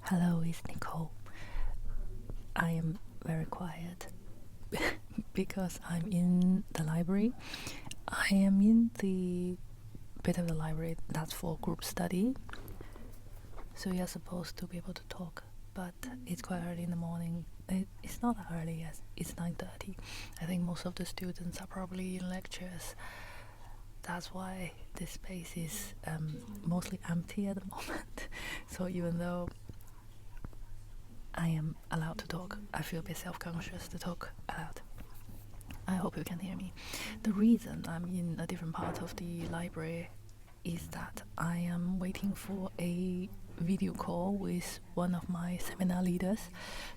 Hello, it's Nicole. I am very quiet because I'm in the library. I am in the bit of the library that's for group study. So you're supposed to be able to talk, but it's quite early in the morning. It's not that early, yes. It's 9:30. I think most of the students are probably in lectures. That's why this space is mostly empty at the moment. So even though I am allowed to talk, I feel a bit self-conscious to talk aloud. I hope you can hear me. The reason I'm in a different part of the library is that I am waiting for a video call with one of my seminar leaders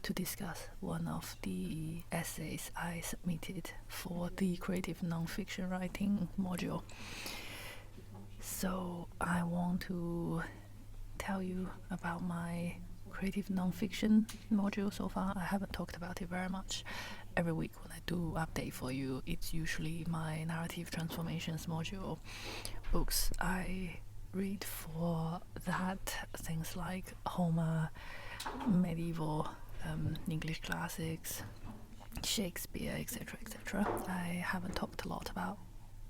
to discuss one of the essays I submitted for the creative nonfiction writing module. So I want to tell you about my creative nonfiction module so far. I haven't talked about it very much. Every week when I do update for you, it's usually my narrative transformations module books I read for that, things like Homer, medieval English classics, Shakespeare, etc., etc. I haven't talked a lot about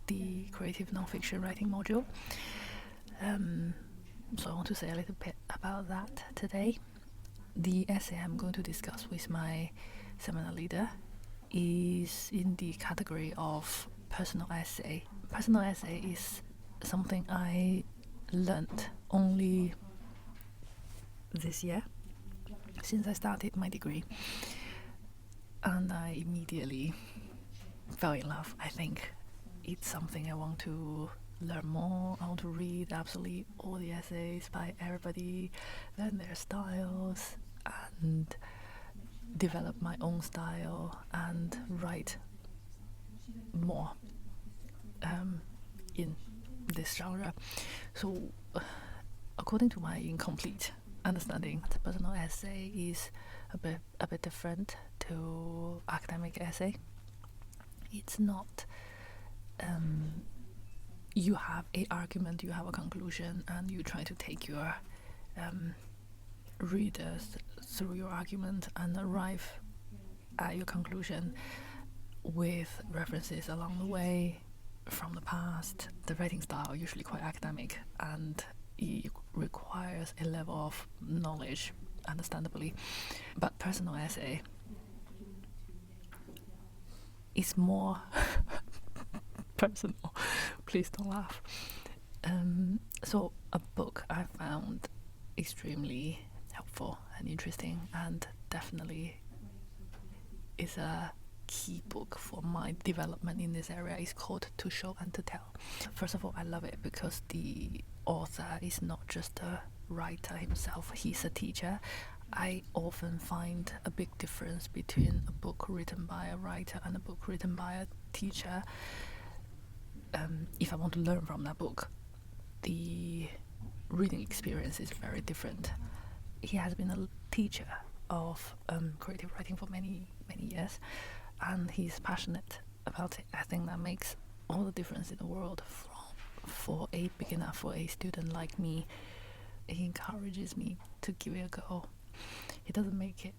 the creative nonfiction writing module, so I want to say a little bit about that today. The essay I'm going to discuss with my seminar leader is in the category of personal essay. Personal essay is something I learned only this year, since I started my degree, and I immediately fell in love. I think it's something I want to learn more. I want to read absolutely all the essays by everybody, learn their styles, and develop my own style and write more in this genre. So according to my incomplete understanding, the personal essay is a bit different to academic essay. It's not you have a argument, you have a conclusion, and you try to take your readers through your argument and arrive at your conclusion with references along the way from the past. The writing style usually quite academic, and it requires a level of knowledge, understandably. But personal essay is more personal. Please don't laugh. So a book I found extremely helpful and interesting, and definitely is a key book for my development in this area, is called To Show and to Tell. First of all, I love it because the author is not just a writer himself, he's a teacher. I often find a big difference between a book written by a writer and a book written by a teacher. If I want to learn from that book, the reading experience is very different. He has been a teacher of creative writing for many years, and he's passionate about it. I think that makes all the difference in the world for a beginner, for a student like me. He encourages me to give it a go. He doesn't make it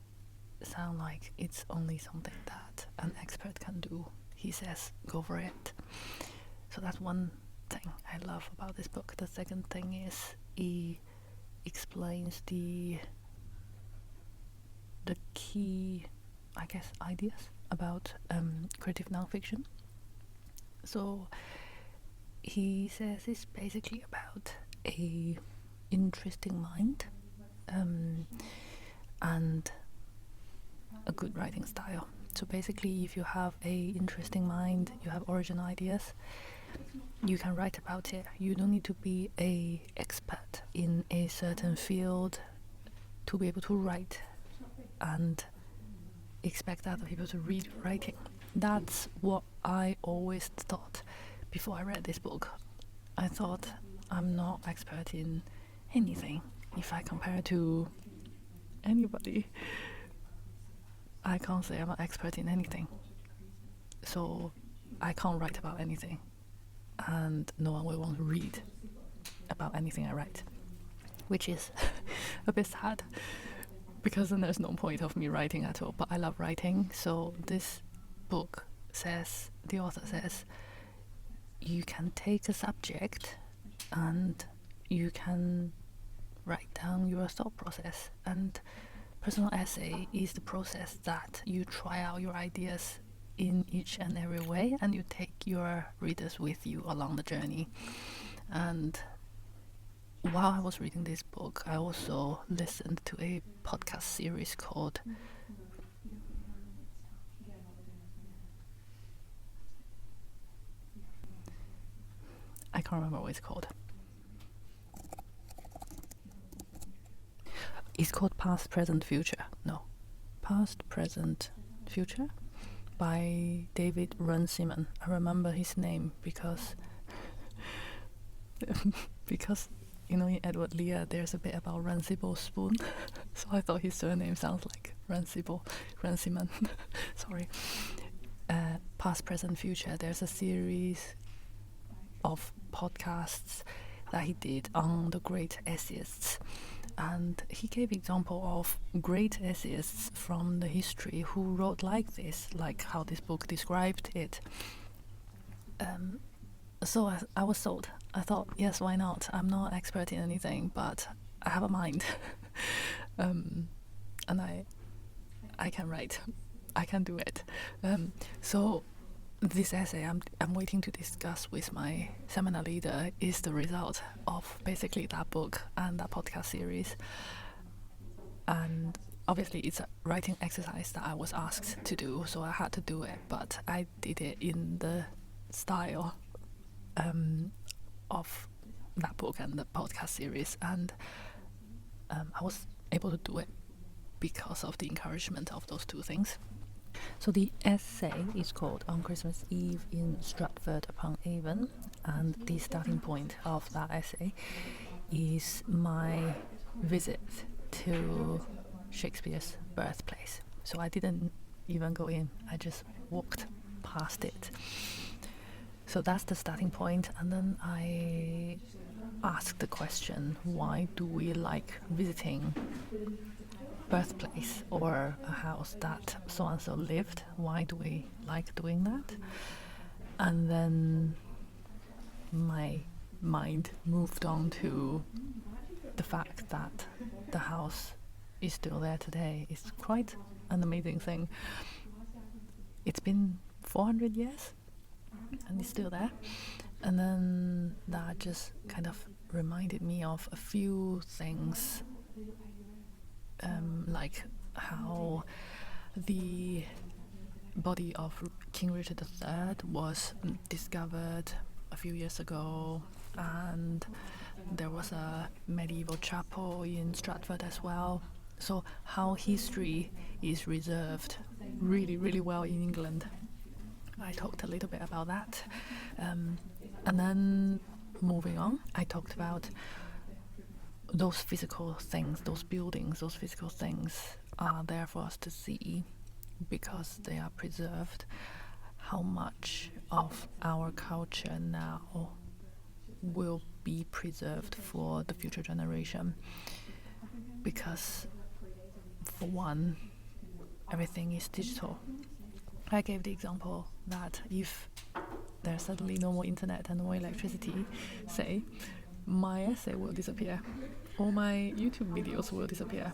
sound like it's only something that an expert can do. He says, go for it. So that's one thing I love about this book. The second thing is he explains the key, I guess, ideas about creative nonfiction. So he says it's basically about a interesting mind and a good writing style. So basically, if you have a interesting mind, you have original ideas, you can write about it. You don't need to be a expert in a certain field to be able to write and expect other people to read your writing. That's what I always thought before I read this book. I thought I'm not expert in anything. If I compare to anybody, I can't say I'm an expert in anything. So I can't write about anything, and no one will want to read about anything I write, which is a bit sad. because then there's no point of me writing at all. But I love writing, so this book says, the author says, you can take a subject and you can write down your thought process, and personal essay is the process that you try out your ideas in each and every way, and you take your readers with you along the journey. And while I was reading this book, I also listened to a podcast series called I can't remember what it's called. It's called Past, Present, Future. No. Past, Present, Future by David Runciman. I remember his name because you know, in Edward Lear there's a bit about Runcible Spoon. So I thought his surname sounds like Runciman. Sorry. Past, Present, Future. There's a series of podcasts that he did on the great essayists, and he gave example of great essayists from the history who wrote like this, like how this book described it. So I was sold. I thought, yes, why not? I'm not expert in anything, but I have a mind. And I can write. I can do it. So this essay I'm waiting to discuss with my seminar leader is the result of basically that book and that podcast series. And obviously it's a writing exercise that I was asked to do, so I had to do it, but I did it in the style of that book and the podcast series, and I was able to do it because of the encouragement of those two things. So the essay is called On Christmas Eve in Stratford-upon-Avon, and the starting point of that essay is my visit to Shakespeare's birthplace. So I didn't even go in, I just walked past it. So that's the starting point, and then I asked the question, why do we like visiting birthplace or a house that so-and-so lived? Why do we like doing that? And then my mind moved on to the fact that the house is still there today. It's quite an amazing thing. It's been 400 years and it's still there. And then that just kind of reminded me of a few things, like how the body of King Richard III was discovered a few years ago, and there was a medieval chapel in Stratford as well. So how history is reserved really, really well in England. I talked a little bit about that. And then moving on, I talked about those physical things, those buildings, those physical things are there for us to see because they are preserved. How much of our culture now will be preserved for the future generation? Because for one, everything is digital. I gave the example that if there's suddenly no more internet and no more electricity, say, my essay will disappear, or my YouTube videos will disappear,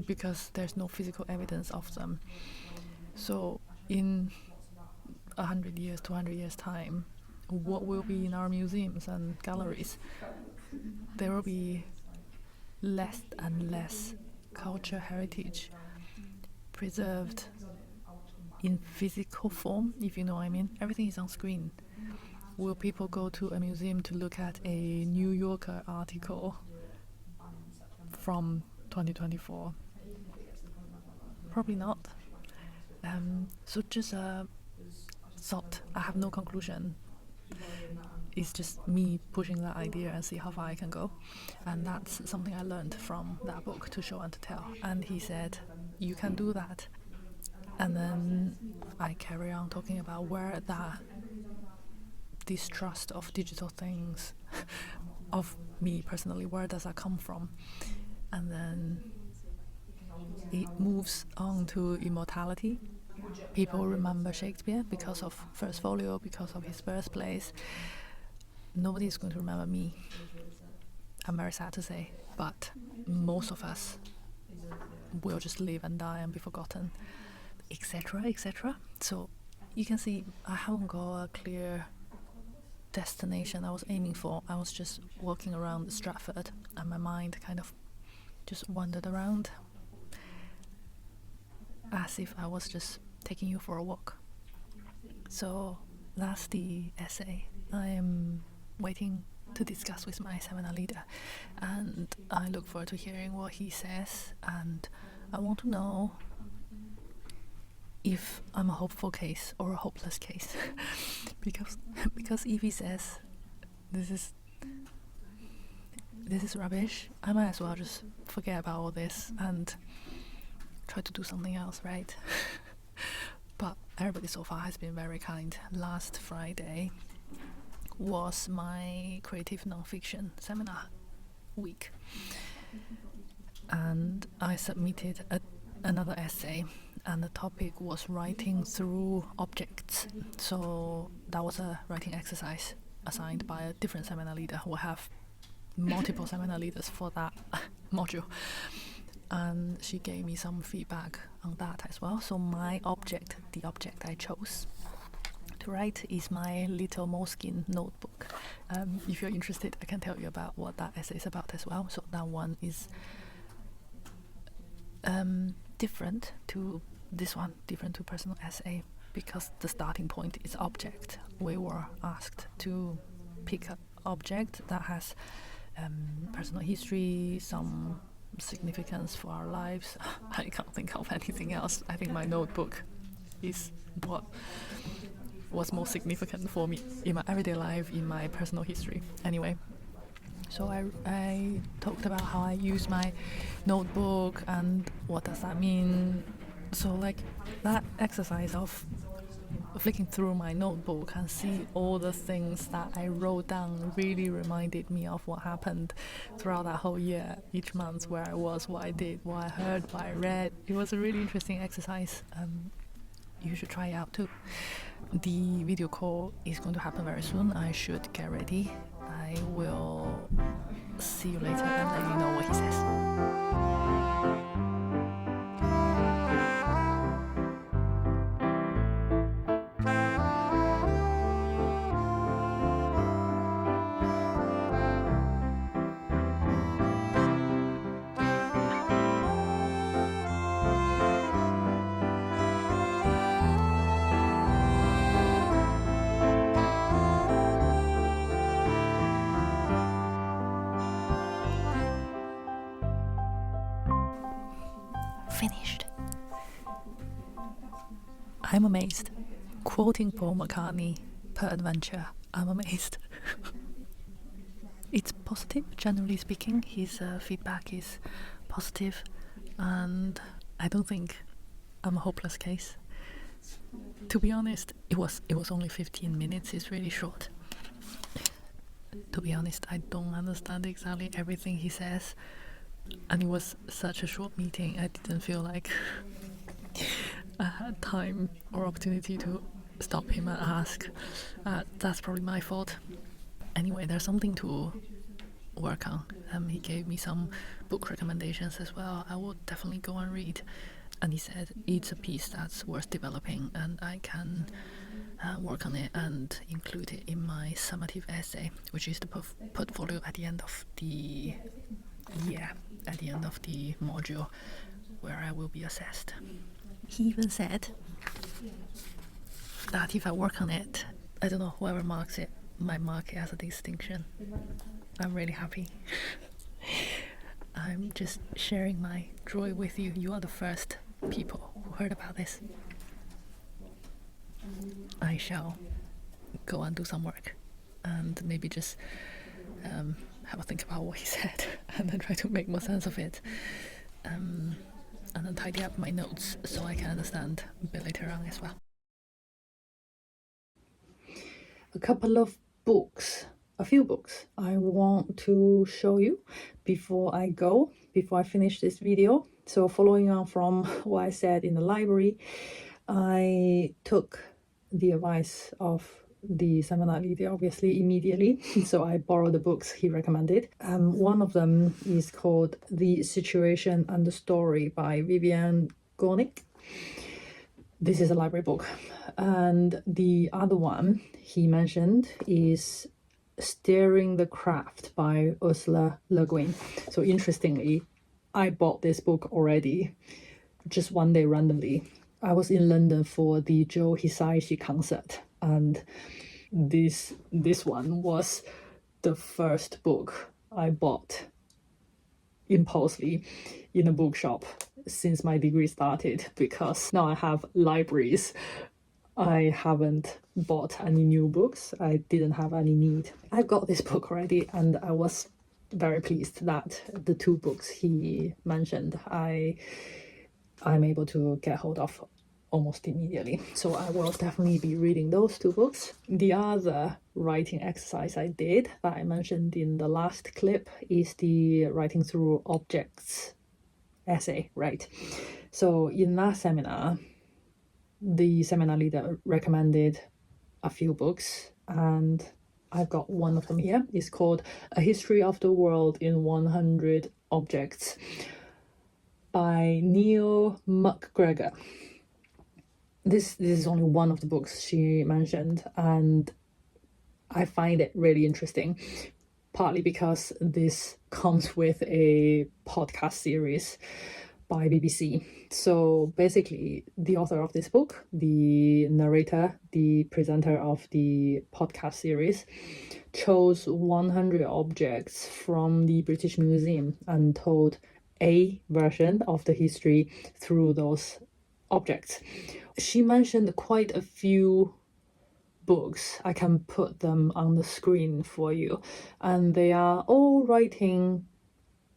because there's no physical evidence of them. So in 100 years, 200 years time, what will be in our museums and galleries? There will be less and less culture heritage preserved in physical form, if you know what I mean. Everything is on screen. Will people go to a museum to look at a New Yorker article from 2024? Probably not. So just a thought. I have no conclusion. It's just me pushing that idea and see how far I can go. And that's something I learned from that book, To Show and to Tell. And he said, you can do that. And then I carry on talking about where that distrust of digital things, of me personally, where does that come from? And then it moves on to immortality. People remember Shakespeare because of First Folio, because of his birthplace. Nobody's going to remember me. I'm very sad to say, but most of us will just live and die and be forgotten, etc., etc. So you can see I haven't got a clear destination I was aiming for. I was just walking around Stratford and my mind kind of just wandered around as if I was just taking you for a walk. So that's the essay I am waiting to discuss with my seminar leader, and I look forward to hearing what he says, and I want to know if I'm a hopeful case or a hopeless case. because if he says this is rubbish, I might as well just forget about all this and try to do something else, right? But everybody so far has been very kind. Last Friday was my creative nonfiction seminar week, and I submitted another essay, and the topic was writing through objects. So that was a writing exercise assigned by a different seminar leader. We'll have multiple seminar leaders for that module, and she gave me some feedback on that as well. So my object, the object I chose to write, is my little moleskin notebook. If you're interested, I can tell you about what that essay is about as well. So that one is different to this one, different to personal essay, because the starting point is object. We were asked to pick an object that has personal history, some significance for our lives. I can't think of anything else. I think my notebook is what was most significant for me in my everyday life, in my personal history. Anyway, so I talked about how I use my notebook and what does that mean. So like that exercise of flicking through my notebook and see all the things that I wrote down really reminded me of what happened throughout that whole year, each month, where I was, what I did, what I heard, what I read. It was a really interesting exercise. You should try it out too. The video call is going to happen very soon. I should get ready. I will see you later and let you know what he says. Finished. I'm amazed. Quoting Paul McCartney, per adventure, I'm amazed. It's positive, generally speaking. His feedback is positive, and I don't think I'm a hopeless case. To be honest, it was only 15 minutes. It's really short. To be honest, I don't understand exactly everything he says, and it was such a short meeting. I didn't feel like I had time or opportunity to stop him and ask. That's probably my fault. Anyway, there's something to work on. He gave me some book recommendations as well. I will definitely go and read. And he said it's a piece that's worth developing, and I can work on it and include it in my summative essay, which is the portfolio at the end of the year, at the end of the module, where I will be assessed. He even said that if I work on it, I don't know, whoever marks it might mark it as a distinction. I'm really happy. I'm just sharing my joy with you. You are the first people who heard about this. I shall go and do some work and maybe just have a think about what he said and then try to make more sense of it, and then tidy up my notes so I can understand a bit later on as well. A couple of books a few books I want to show you before I finish this video. So following on from what I said in the library, I took the advice of the seminar leader, obviously, immediately. So I borrowed the books he recommended. One of them is called The Situation and the Story by Vivian Gornick. This is a library book. And the other one he mentioned is Steering the Craft by Ursula Le Guin. So interestingly, I bought this book already, just one day randomly. I was in London for the Joe Hisaishi concert, and this one was the first book I bought impulsively in a bookshop since my degree started, because now I have libraries. I haven't bought any new books. I didn't have any need. I got this book already, and I was very pleased that the two books he mentioned I'm able to get hold of almost immediately. So I will definitely be reading those two books. The other writing exercise I did that I mentioned in the last clip is the writing through objects essay, right? So in that seminar, the seminar leader recommended a few books, and I've got one of them here. It's called A History of the World in 100 Objects by Neil McGregor. This is only one of the books she mentioned, and I find it really interesting, partly because this comes with a podcast series by BBC. So basically, the author of this book, the narrator, the presenter of the podcast series, chose 100 objects from the British Museum and told a version of the history through those objects. She mentioned quite a few books. I can put them on the screen for you, and they are all writing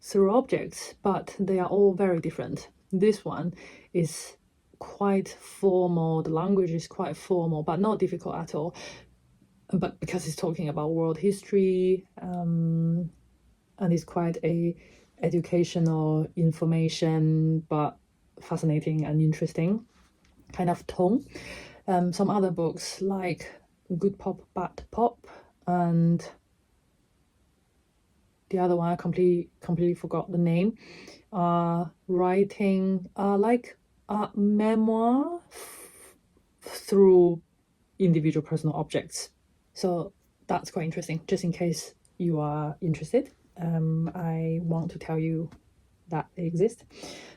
through objects, but they are all very different. This one is quite formal. The language is quite formal, but not difficult at all. But because it's talking about world history, and it's quite a educational information, but fascinating and interesting kind of tone. Some other books like Good Pop, Bad Pop, and the other one I completely forgot the name, writing like a memoir through individual personal objects. So that's quite interesting. Just in case you are interested, I want to tell you that they exist.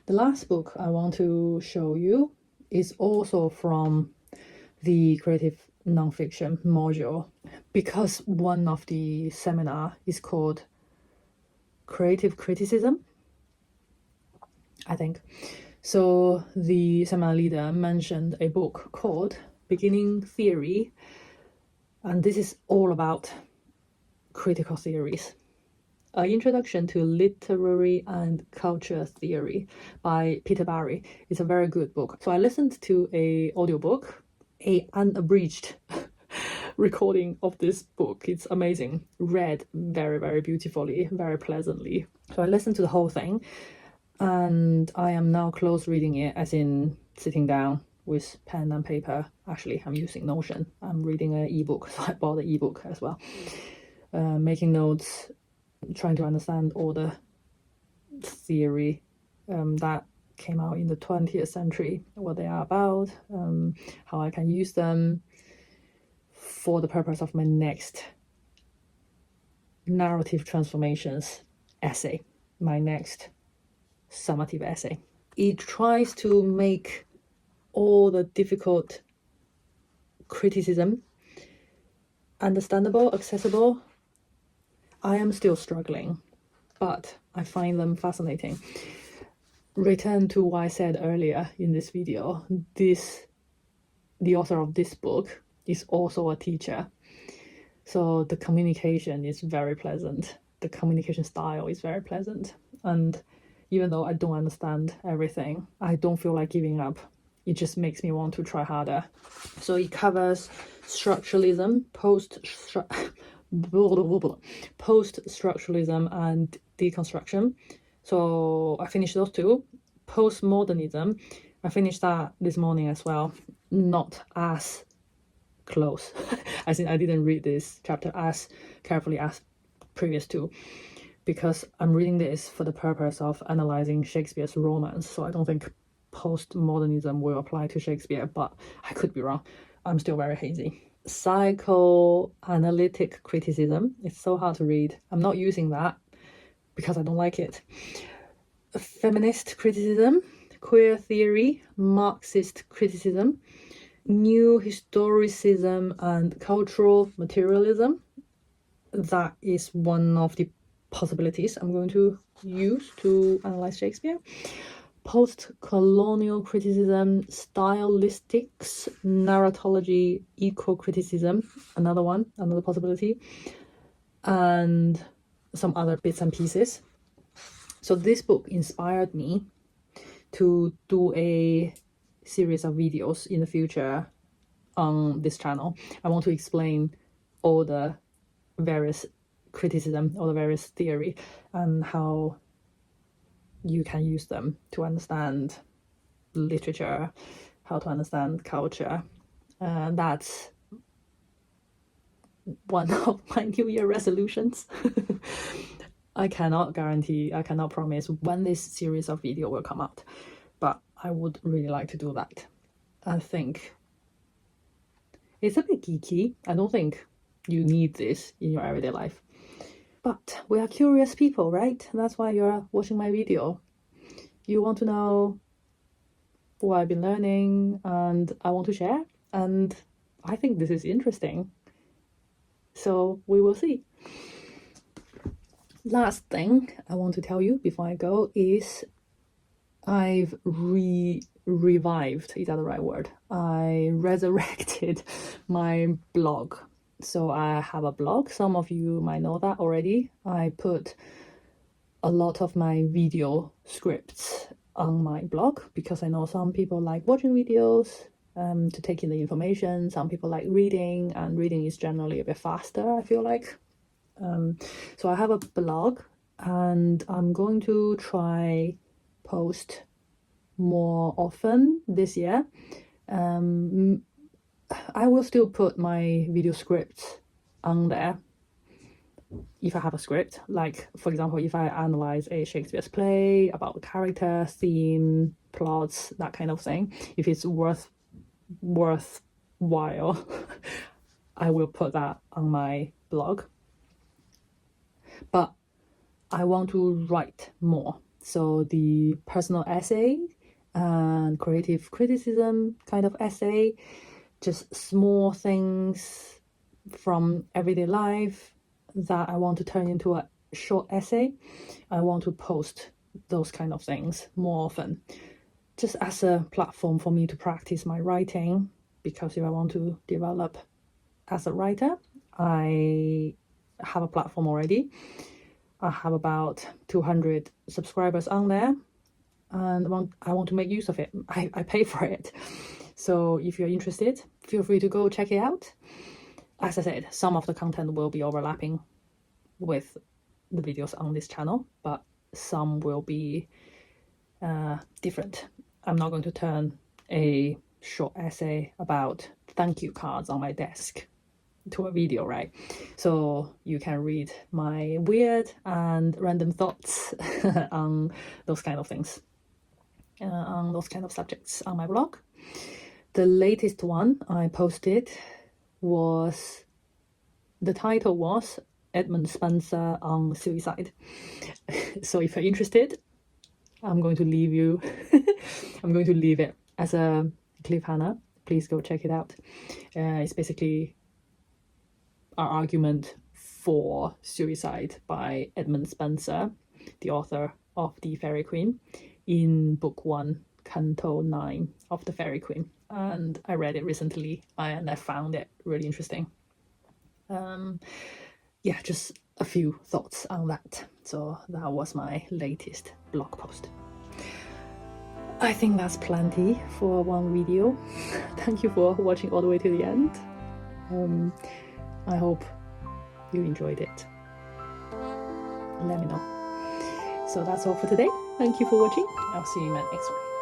The last book I want to show you is also from the creative nonfiction module, because one of the seminar is called Creative Criticism, I think. So the seminar leader mentioned a book called Beginning Theory, and this is all about critical theories. An Introduction to Literary and Culture Theory by Peter Barry. It's a very good book. So I listened to a audiobook, a unabridged recording of this book. It's amazing. Read very, very beautifully, very pleasantly. So I listened to the whole thing, and I am now close reading it, as in sitting down with pen and paper. Actually, I'm using Notion. I'm reading an ebook, so I bought the ebook as well. Making notes, trying to understand all the theory that came out in the 20th century, what they are about, how I can use them for the purpose of my next narrative transformations essay, my next summative essay. It tries to make all the difficult criticism understandable, accessible. I am still struggling, but I find them fascinating. Return to what I said earlier in this video, the author of this book is also a teacher. So the communication is very pleasant. The communication style is very pleasant. And even though I don't understand everything, I don't feel like giving up. It just makes me want to try harder. So it covers structuralism, post-structuralism and deconstruction. So I finished those two. Postmodernism, I finished that this morning as well. Not as close. I think I didn't read this chapter as carefully as previous two, because I'm reading this for the purpose of analyzing Shakespeare's romance. So I don't think postmodernism will apply to Shakespeare, but I could be wrong. I'm still very hazy. Psychoanalytic criticism. It's so hard to read. I'm not using that because I don't like it. Feminist criticism, queer theory, Marxist criticism, new historicism and cultural materialism. That is one of the possibilities I'm going to use to analyze Shakespeare. Post-colonial criticism, stylistics, narratology, eco-criticism, another possibility, and some other bits and pieces. So this book inspired me to do a series of videos in the future on this channel. I want to explain all the various criticism, all the various theory, and how you can use them to understand literature, how to understand culture. That's one of my New Year resolutions. I cannot promise when this series of video will come out, but I would really like to do that. I think it's a bit geeky. I don't think you need this in your everyday life. But we are curious people, right? That's why you're watching my video. You want to know what I've been learning, and I want to share, and I think this is interesting. So we will see. Last thing I want to tell you before I go is I've revived, is that the right word? I resurrected my blog. So I have a blog. Some of you might know that already. I put a lot of my video scripts on my blog because I know some people like watching videos to take in the information. Some people like reading, and reading is generally a bit faster, I feel like. So I have a blog, and I'm going to try post more often this year. I will still put my video scripts on there if I have a script. Like, for example, if I analyze a Shakespeare's play about character, theme, plots, that kind of thing, if it's worthwhile, I will put that on my blog. But I want to write more. So the personal essay and creative criticism kind of essay, just small things from everyday life that I want to turn into a short essay. I want to post those kind of things more often, just as a platform for me to practice my writing, because if I want to develop as a writer, I have a platform already. I have about 200 subscribers on there, and I want to make use of it. I pay for it. So if you're interested, feel free to go check it out. As I said, some of the content will be overlapping with the videos on this channel, but some will be different. I'm not going to turn a short essay about thank you cards on my desk to a video, right? So you can read my weird and random thoughts on those kind of things, on those kind of subjects on my blog. The latest one I posted was, the title was Edmund Spenser on Suicide. So if you're interested, I'm going to leave you I'm going to leave it as a cliffhanger. Please go check it out. It's basically our argument for suicide by Edmund Spenser, the author of The Fairy Queen, in book 1, Canto 9 of The Fairy Queen. And I read it recently, and I found it really interesting. Yeah, just a few thoughts on that. So that was my latest blog post. I think that's plenty for one video. Thank you for watching all the way to the end. I hope you enjoyed it. Let me know. So that's all for today. Thank you for watching. I'll see you in my next one.